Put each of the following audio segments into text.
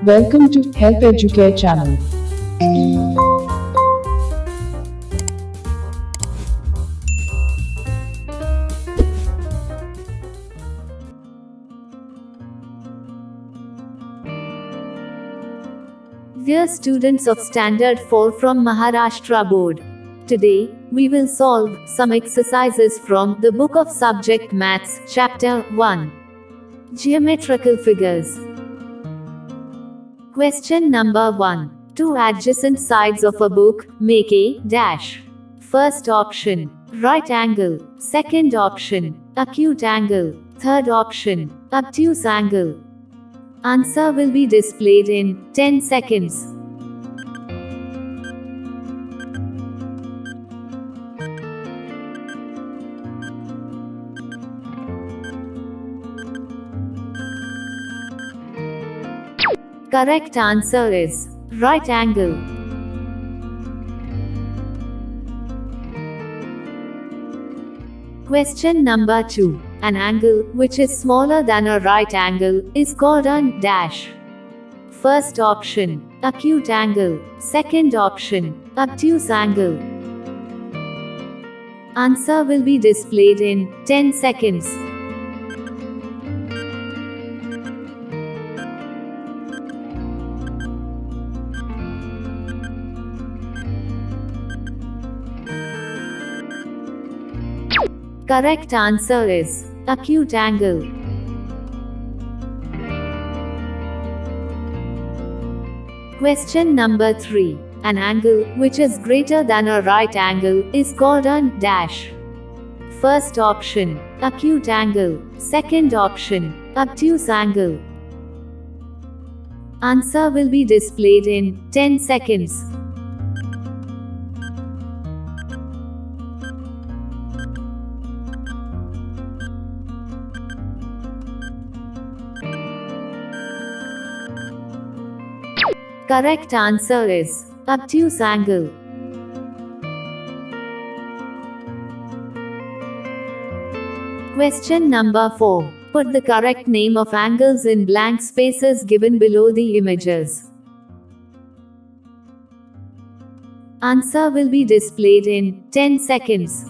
Welcome to Help EDUCARE channel. Dear students of Standard 4 from Maharashtra Board, today we will solve some exercises from the book of Subject Maths, Chapter 1. Geometrical Figures. Question number 1. Two adjacent sides of a book make a dash. First option, right angle. Second option, acute angle. Third option, obtuse angle. Answer will be displayed in 10 seconds. Correct answer is right angle. Question number 2. An angle which is smaller than a right angle is called a dash. First option, acute angle. Second option, obtuse angle. Answer will be displayed in 10 seconds. Correct answer is acute angle. Question number 3. An angle which is greater than a right angle is called a dash. First option, acute angle. Second option, obtuse angle. Answer will be displayed in 10 seconds. Correct answer is obtuse angle. Question number 4. Put the correct name of angles in blank spaces given below the images. Answer will be displayed in 10 seconds.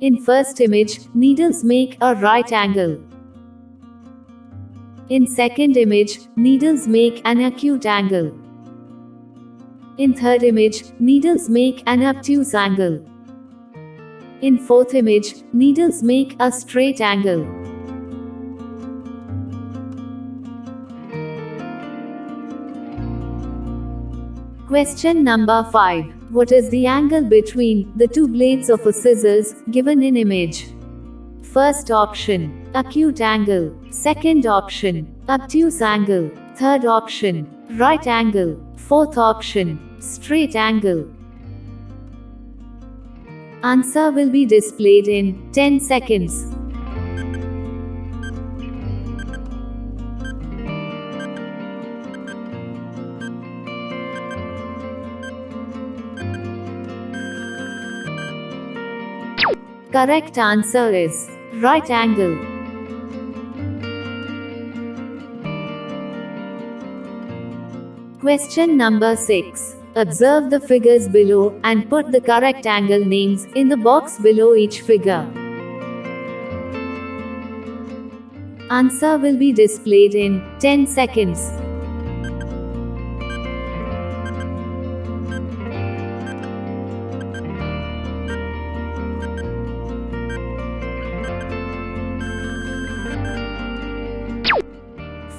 In first image, needles make a right angle. In second image, needles make an acute angle. In third image, needles make an obtuse angle. In fourth image, needles make a straight angle. Question number 5. What is the angle between the two blades of a scissors given in image? First option, acute angle. Second option, obtuse angle. Third option, right angle. Fourth option, straight angle. Answer will be displayed in 10 seconds. Correct answer is right angle. Question number 6. Observe the figures below and put the correct angle names in the box below each figure. Answer will be displayed in 10 seconds.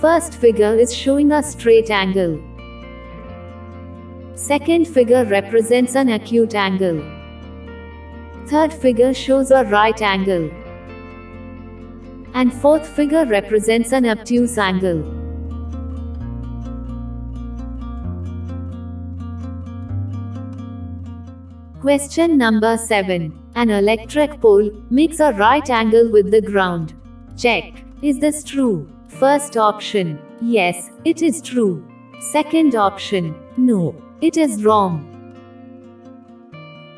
First figure is showing a straight angle. Second figure represents an acute angle. Third figure shows a right angle. And fourth figure represents an obtuse angle. Question number 7. An electric pole makes a right angle with the ground. Check. Is this true? First option, yes, it is true. Second option, no, It is wrong.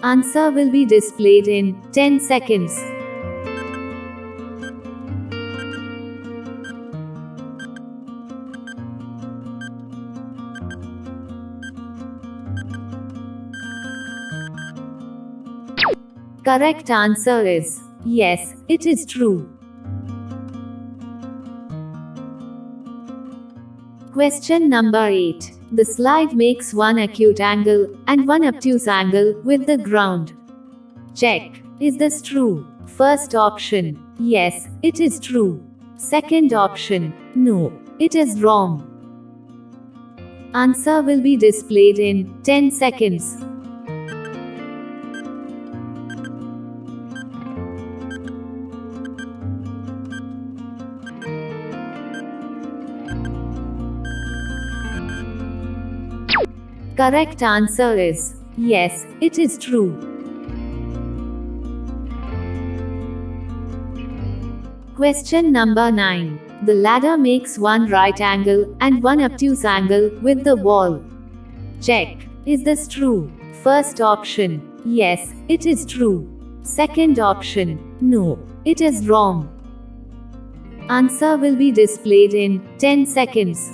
Answer will be displayed in 10 seconds. Correct answer is yes, it is true. Question number 8. The slide makes one acute angle and one obtuse angle with the ground. Check. Is this true? First option. Yes, it is true. Second option. No, it is wrong. Answer will be displayed in 10 seconds. Correct answer is yes, it is true. Question number 9. The ladder makes one right angle and one obtuse angle with the wall. Check. Is this true? First option. Yes, it is true. Second option. No, it is wrong. Answer will be displayed in 10 seconds.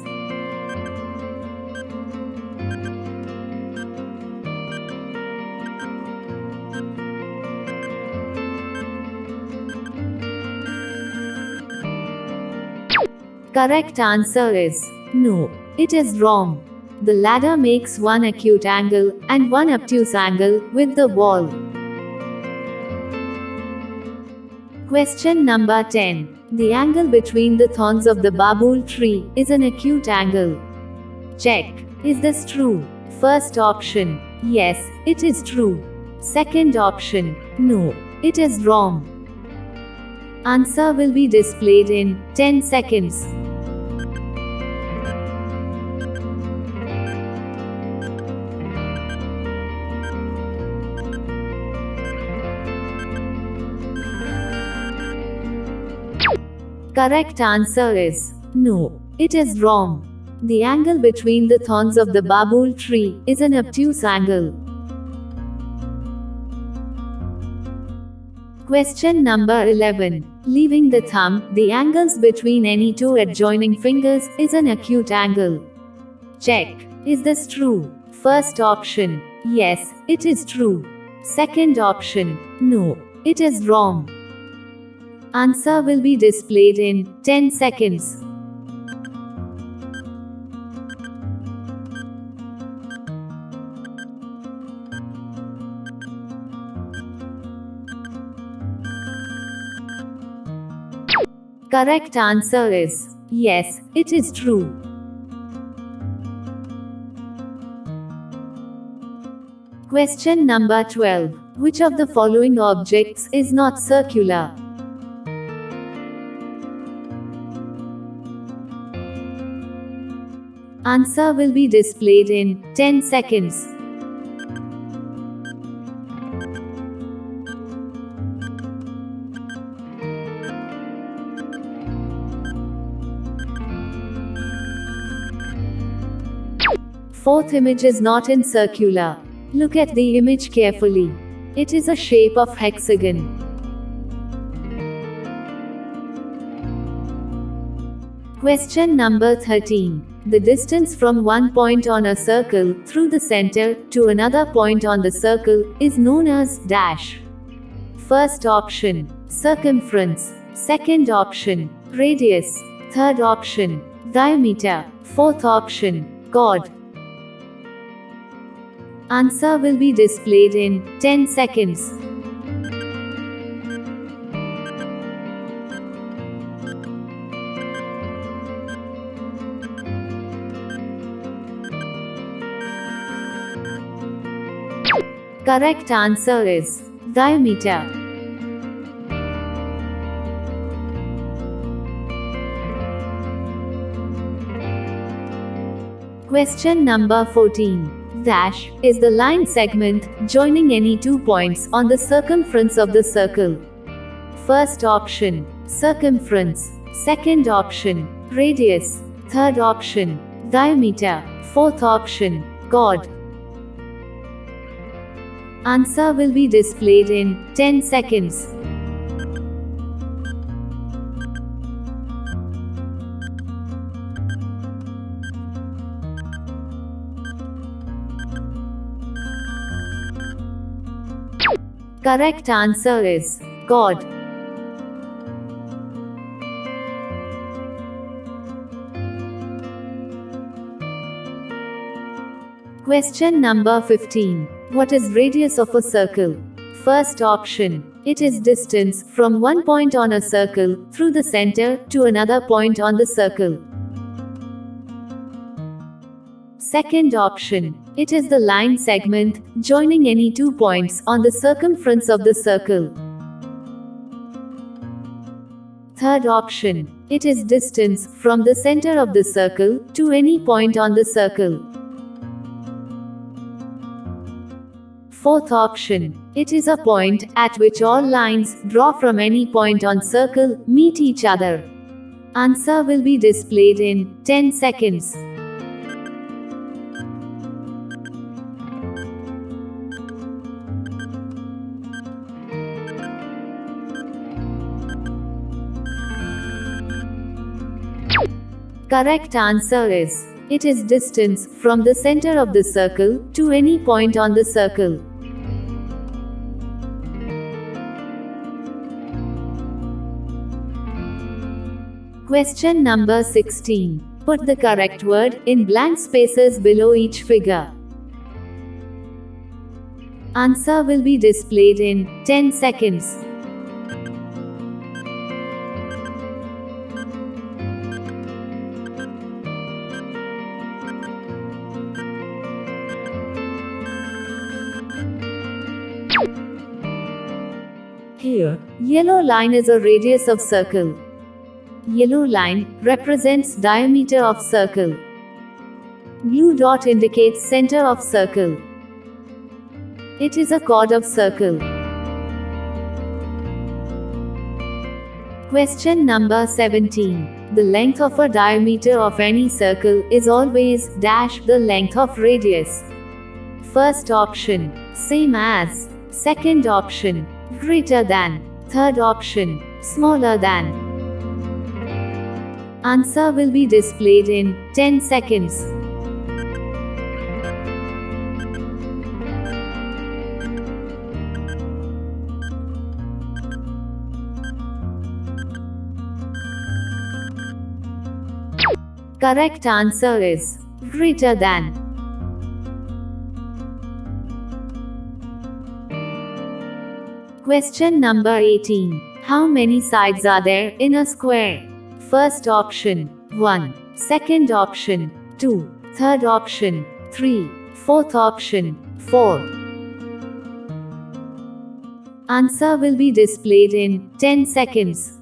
Correct answer is no, it is wrong. The ladder makes one acute angle and one obtuse angle with the wall. Question number 10. The angle between the thorns of the babul tree is an acute angle. Check. Is this true? First option. Yes, it is true. Second option. No, it is wrong. Answer will be displayed in 10 seconds. Correct answer is no, it is wrong. The angle between the thorns of the babul tree is an obtuse angle. Question number 11. Leaving the thumb, the angles between any two adjoining fingers is an acute angle. Check. Is this true? First option. Yes, it is true. Second option. No, it is wrong. Answer will be displayed in 10 seconds. Correct answer is yes, it is true. Question number 12. Which of the following objects is not circular? Answer will be displayed in 10 seconds. Fourth image is not in circular. Look at the image carefully. It is a shape of hexagon. Question number 13. The distance from one point on a circle through the center to another point on the circle is known as dash. First option, circumference. Second option, radius. Third option, diameter. Fourth option, chord. Answer will be displayed in 10 seconds. Correct answer is diameter. Question number 14. Dash is the line segment joining any 2 points on the circumference of the circle. First option, circumference. Second option, radius. Third option, diameter. Fourth option, chord. Answer will be displayed in 10 seconds. Correct answer is God. Question number 15. What is radius of a circle? First option. It is distance from one point on a circle through the center to another point on the circle. Second option. It is the line segment joining any 2 points on the circumference of the circle. Third option. It is distance from the center of the circle to any point on the circle. Fourth option. It is a point at which all lines draw from any point on circle meet each other. Answer will be displayed in 10 seconds. Correct answer is, it is distance from the center of the circle to any point on the circle. Question number 16. Put the correct word in blank spaces below each figure. Answer will be displayed in 10 seconds. Here, yellow line is a radius of circle. Yellow line represents diameter of circle. Blue dot indicates center of circle. It is a chord of circle. Question number 17. The length of a diameter of any circle is always dash the length of radius. First option, same as. Second option, greater than. Third option, smaller than. Answer will be displayed in 10 seconds. Correct answer is greater than. Question number 18. How many sides are there in a square? First option, 1. Second option, 2. Third option, 3. Fourth option, 4. Answer will be displayed in 10 seconds.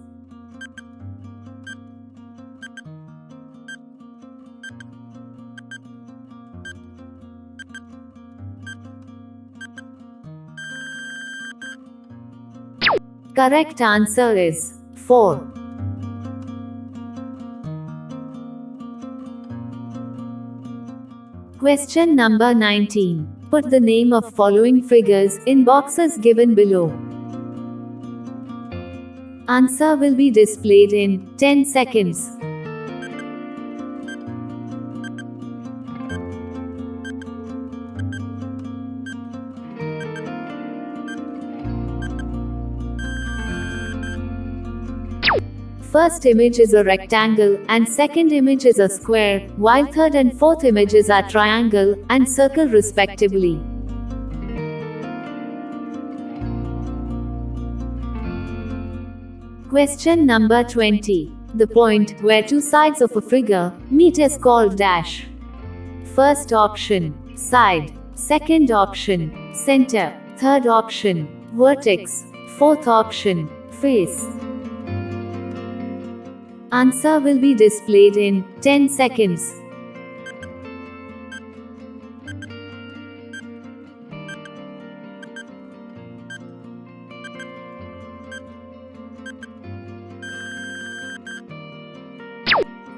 Correct answer is 4. Question number 19. Put the name of following figures in boxes given below. Answer will be displayed in 10 seconds. First image is a rectangle and second image is a square, while third and fourth images are triangle and circle respectively. Question number 20. The point where two sides of a figure meet is called dash. First option, side. Second option, center. Third option, vertex. Fourth option, face. Answer will be displayed in 10 seconds.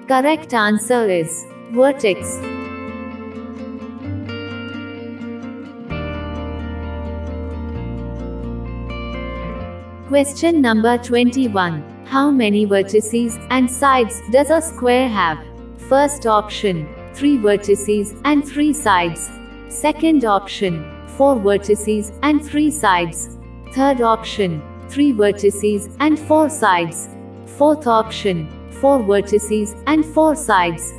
Correct answer is vertex. Question number 21. How many vertices and sides does a square have? First option, 3 vertices and 3 sides. Second option, 4 vertices and 3 sides. Third option, 3 vertices and 4 sides. Fourth option, 4 vertices and 4 sides.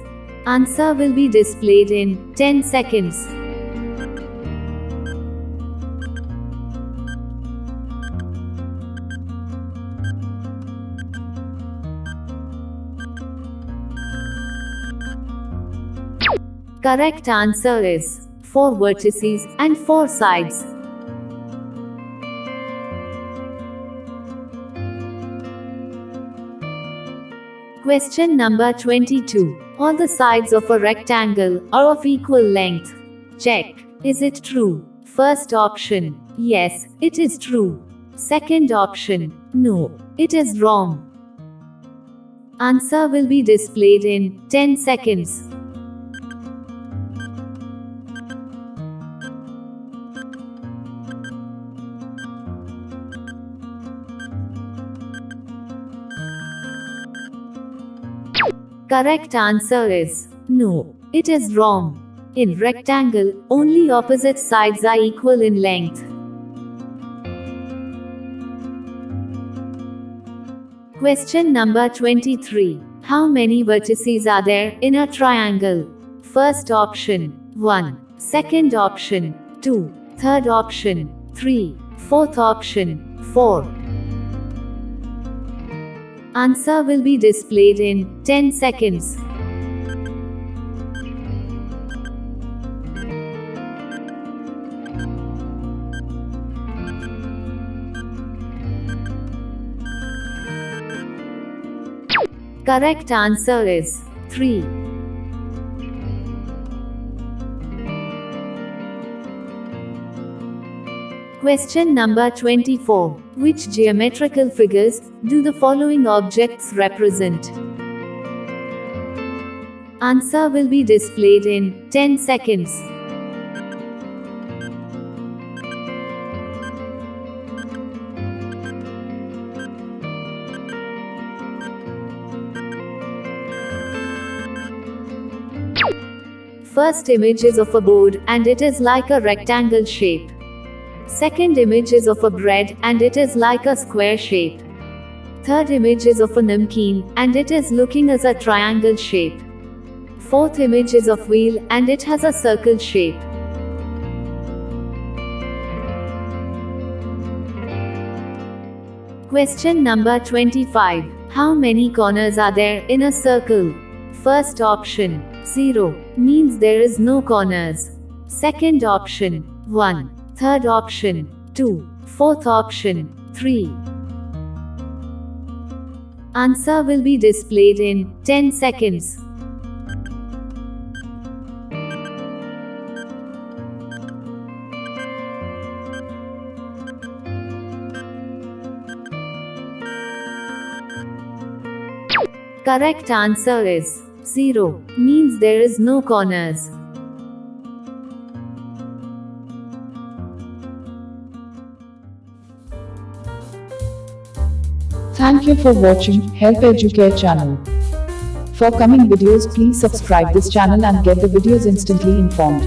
Answer will be displayed in 10 seconds. Correct answer is 4 vertices and 4 sides. Question number 22. All the sides of a rectangle are of equal length. Check. Is it true? First option. Yes, it is true. Second option. No, it is wrong. Answer will be displayed in 10 seconds. Correct answer is no, it is wrong. In rectangle, only opposite sides are equal in length. Question number 23. How many vertices are there in a triangle? First option, 1. Second option, 2. Third option, 3. Fourth option, 4. Answer will be displayed in 10 seconds. Correct answer is 3. Question number 24. Which geometrical figures do the following objects represent? Answer will be displayed in 10 seconds. First image is of a board and it is like a rectangle shape. Second image is of a bread and it is like a square shape. Third image is of a namkeen and it is looking as a triangle shape. Fourth image is of wheel and it has a circle shape. Question number 25. How many corners are there in a circle? First option, 0, means there is no corners. Second option, 1. Third option, 2. Fourth option, 3. Answer will be displayed in 10 seconds. Correct answer is 0, means there is no corners. Thank you for watching Help EDUCARE channel. For coming videos, please subscribe this channel and get the videos instantly informed.